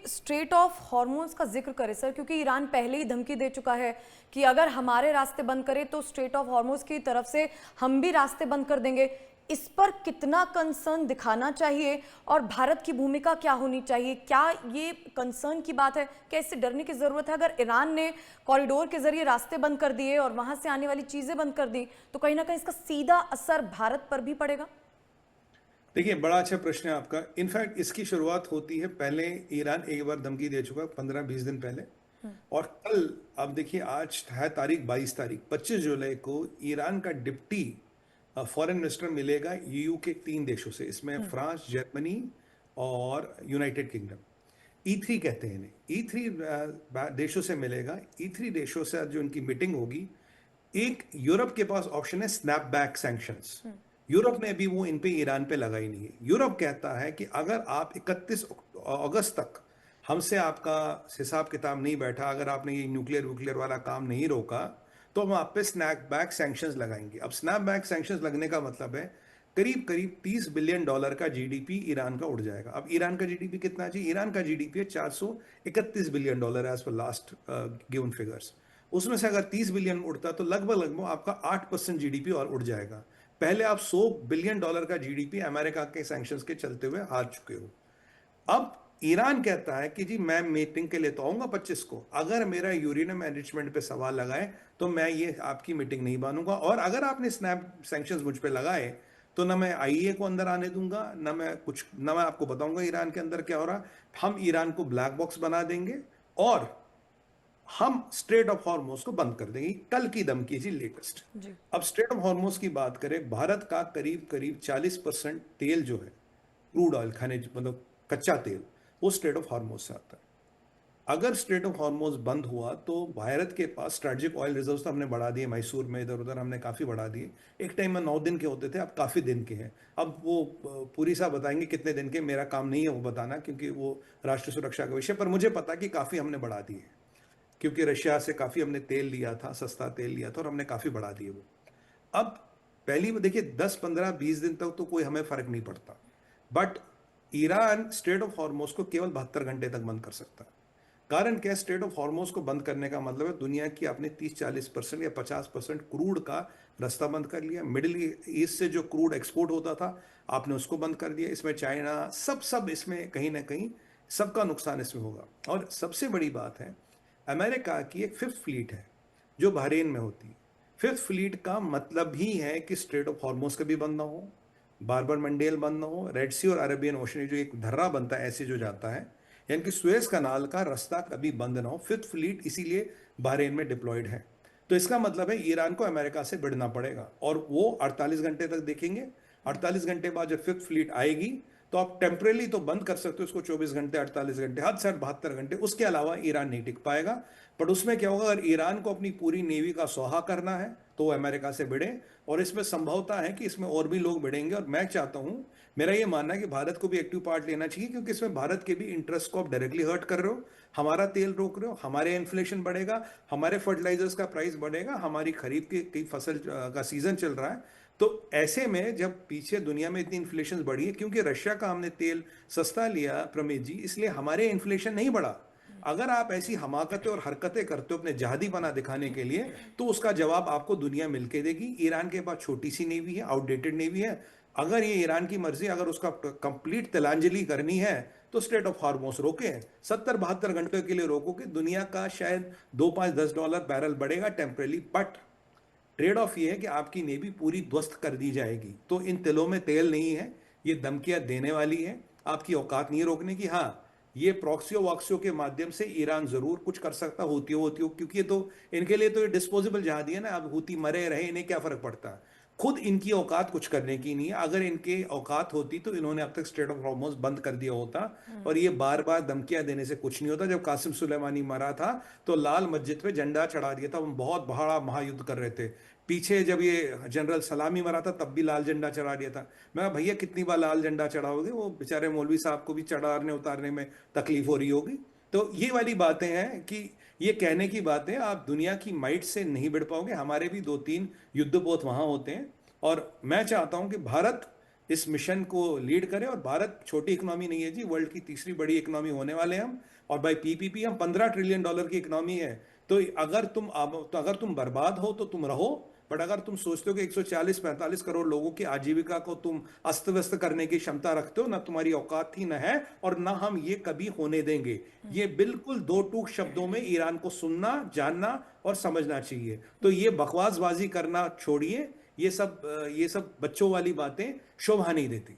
Straight of hormones का जिक्र करें सर, क्योंकि ईरान पहले ही धमकी दे चुका है कि अगर हमारे रास्ते बंद करें तो स्ट्रेट ऑफ हॉर्मोन्स की तरफ से हम भी रास्ते बंद कर देंगे। इस पर कितना कंसर्न दिखाना चाहिए और भारत की भूमिका क्या होनी चाहिए? क्या ये कंसर्न की बात है? क्या इससे डरने की जरूरत है? अगर ईरान ने कॉरिडोर के जरिए रास्ते बंद कर दिए और वहां से आने वाली चीजें बंद कर दी तो कहीं ना कहीं इसका सीधा असर भारत पर भी पड़ेगा। देखिए, बड़ा अच्छा प्रश्न है आपका। इनफैक्ट इसकी शुरुआत होती है, पहले ईरान एक बार धमकी दे चुका 15-20 दिन पहले। और कल, अब देखिए, आज है तारीख 22 तारीख, 25 जुलाई को ईरान का डिप्टी फॉरेन मिनिस्टर मिलेगा ईयू के 3 देशों से। इसमें फ्रांस, जर्मनी और यूनाइटेड किंगडम। E3 कहते हैं इन्हें। E3 देशों से मिलेगा। E3 देशों से जो इनकी मीटिंग होगी, एक यूरोप के पास ऑप्शन है स्नैपबैक सैंक्शंस। यूरोप ने अभी वो इन पे, ईरान पे लगाई नहीं है। यूरोप कहता है कि अगर आप 31 अगस्त तक हमसे आपका हिसाब किताब नहीं बैठा, अगर आपने ये न्यूक्लियर वूक्लियर वाला काम नहीं रोका, तो हम आप पे स्नैपबैक सैंक्शंस लगाएंगे। अब स्नैपबैक सैंक्शंस लगने का मतलब है करीब करीब $30 बिलियन का जीडीपी ईरान का उड़ जाएगा। अब ईरान का जीडीपी कितना चाहिए? ईरान का जीडीपी है $431 billion as per last given figures. उसमें से अगर 30 बिलियन उड़ता तो लगभग लगभग आपका 8% जीडीपी और उड़ जाएगा। पहले आप $100 बिलियन का जीडीपी अमेरिका के सैंक्शंस के चलते हुए हार चुके हो। अब ईरान कहता है कि जी मैं मीटिंग के लिए तो आऊंगा 25 को, अगर मेरा यूरेनियम एनरिचमेंट पे सवाल लगाए तो मैं ये आपकी मीटिंग नहीं मानूंगा, और अगर आपने स्नैप सैंक्शंस मुझ पे लगाए तो ना मैं आईईए को अंदर आने दूंगा, ना मैं आपको बताऊंगा ईरान के अंदर क्या हो रहा। हम ईरान को ब्लैक बॉक्स बना देंगे और हम स्ट्रेट ऑफ हॉर्मोज को बंद कर देंगे। कल की धमकी जी, लेटेस्ट। जी। अब स्ट्रेट ऑफ हॉर्मोज की बात करें, भारत का करीब करीब 40% तेल जो है, क्रूड ऑयल, खनिज मतलब कच्चा तेल, वो स्ट्रेट ऑफ हॉर्मोज से आता है। अगर स्ट्रेट ऑफ हॉर्मोज बंद हुआ तो भारत के पास स्ट्रेटेजिक ऑयल रिजर्व्स तो हमने बढ़ा दिए, मैसूर में इधर उधर हमने काफ़ी बढ़ा दिए। एक टाइम में 9 दिन के होते थे, अब काफ़ी दिन के हैं। अब वो पूरी साहब बताएंगे कितने दिन के, मेरा काम नहीं है वो बताना, क्योंकि वो राष्ट्रीय सुरक्षा का विषय। पर मुझे पता कि काफ़ी हमने बढ़ा दिए, क्योंकि रशिया से काफ़ी हमने तेल लिया था, सस्ता तेल लिया था, और हमने काफ़ी बढ़ा दिए वो। अब पहली देखिए, 10, 15, 20 दिन तक तो कोई हमें फर्क नहीं पड़ता, but Iran straight of Hormuz को केवल 72 घंटे तक बंद कर सकता है। कारण क्या है? स्ट्रेट ऑफ हॉर्मोज को बंद करने का मतलब है दुनिया की आपने 30-40% या 50% क्रूड का रास्ता बंद कर लिया। मिडिल ईस्ट से जो क्रूड एक्सपोर्ट होता था, आपने उसको बंद कर दिया। इसमें चाइना, सब इसमें कहीं ना कहीं सबका नुकसान इसमें होगा। और सबसे बड़ी बात है, अमेरिका की एक फिफ्थ फ्लीट है जो बहरीन में होती है। फिफ्थ फ्लीट का मतलब ही है कि स्ट्रेट ऑफ हॉर्मोज कभी बंद ना हो, बारबर मंडेल बंद ना हो, रेड सी और अरेबियन ओशन जो एक धर्रा बनता है ऐसे जो जाता है, यानी कि सुएज कनाल का रास्ता कभी बंद ना हो। फिफ्थ फ्लीट इसीलिए बहरीन में डिप्लॉयड है। तो इसका मतलब है ईरान को अमेरिका से भिड़ना पड़ेगा, और वो 48 घंटे तक देखेंगे। 48 घंटे बाद जब फिफ्थ फ्लीट आएगी तो आप टेम्परेली तो बंद कर सकते हो उसको, 24 घंटे, 48 घंटे, हद से 72 घंटे, उसके अलावा ईरान नहीं टिक पाएगा। बट उसमें क्या होगा, अगर ईरान को अपनी पूरी नेवी का स्वाहा करना है तो वो अमेरिका से भिड़े, और इसमें संभवता है कि इसमें और भी लोग भिड़ेंगे। और मैं चाहता हूं, मेरा ये मानना है कि भारत को भी एक्टिव पार्ट लेना चाहिए, क्योंकि इसमें भारत के भी इंटरेस्ट को आप डायरेक्टली हर्ट कर रहे हो। हमारा तेल रोक रहे हो, हमारे इन्फ्लेशन बढ़ेगा, हमारे फर्टिलाइजर्स का प्राइस बढ़ेगा, हमारी खरीफ की फसल का सीजन चल रहा है। तो ऐसे में जब पीछे दुनिया में इतनी इन्फ्लेशन बढ़ी है, क्योंकि रशिया का हमने तेल सस्ता लिया प्रमेश जी, इसलिए हमारे इन्फ्लेशन नहीं बढ़ा। अगर आप ऐसी हमाकतें और हरकतें करते हो अपने जहादीपना दिखाने के लिए, तो उसका जवाब आपको दुनिया मिलके देगी। ईरान के पास छोटी सी नेवी है, आउटडेटेड नेवी है। अगर ये ईरान की मर्जी, अगर उसका कंप्लीट तिलांजलि करनी है तो स्ट्रेट ऑफ हार्मोस रोके, 70-72 घंटे के लिए रोको, कि दुनिया का शायद 2, 5, 10 डॉलर बैरल बढ़ेगा टेम्परेली, बट ट्रेड ऑफ ये है कि आपकी नेवी पूरी ध्वस्त कर दी जाएगी। तो इन तिलों में तेल नहीं है, ये धमकियां देने वाली है, आपकी औकात नहीं है रोकने की। हाँ, ये प्रॉक्सियो वॉक्सियो के माध्यम से ईरान जरूर कुछ कर सकता, होती हो, क्योंकि ये तो इनके लिए तो ये डिस्पोजेबल जहाज है ना। अब हूती मरे रहे, इन्हें क्या फर्क पड़ता है? खुद इनकी औकात कुछ करने की नहीं है। अगर इनकी औकात होती तो इन्होंने अब तक स्ट्रेट ऑफ हॉर्मोज बंद कर दिया होता। और ये बार बार धमकियां देने से कुछ नहीं होता। जब कासिम सुलेमानी मरा था तो लाल मस्जिद पे झंडा चढ़ा दिया था, हम बहुत बड़ा महायुद्ध कर रहे थे। पीछे जब ये जनरल सलामी मरा था तब भी लाल झंडा चढ़ा दिया था। मैं भैया कितनी बार लाल झंडा चढ़ाओगे? वो बेचारे मौलवी साहब को भी चढ़ाने उतारने में तकलीफ हो रही होगी। तो ये वाली बातें हैं कि ये कहने की बातें, आप दुनिया की माइट से नहीं भिड़ पाओगे। हमारे भी 2-3 युद्धपोत वहां होते हैं, और मैं चाहता हूं कि भारत इस मिशन को लीड करें। और भारत छोटी इकोनॉमी नहीं है जी, वर्ल्ड की तीसरी बड़ी इकोनॉमी होने वाले हैं हम। और बाय पीपीपी हम $15 ट्रिलियन की इकोनॉमी है। तो अगर तुम बर्बाद हो तो तुम रहो, बट अगर तुम सोचते हो कि 140-45 करोड़ लोगों की आजीविका को तुम अस्त व्यस्त करने की क्षमता रखते हो, ना तुम्हारी औकात थी, ना है, और ना हम ये कभी होने देंगे। ये बिल्कुल दो टूक शब्दों में ईरान को सुनना, जानना और समझना चाहिए। तो ये बकवासबाजी करना छोड़िए। ये सब बच्चों वाली बातें शोभा नहीं देती।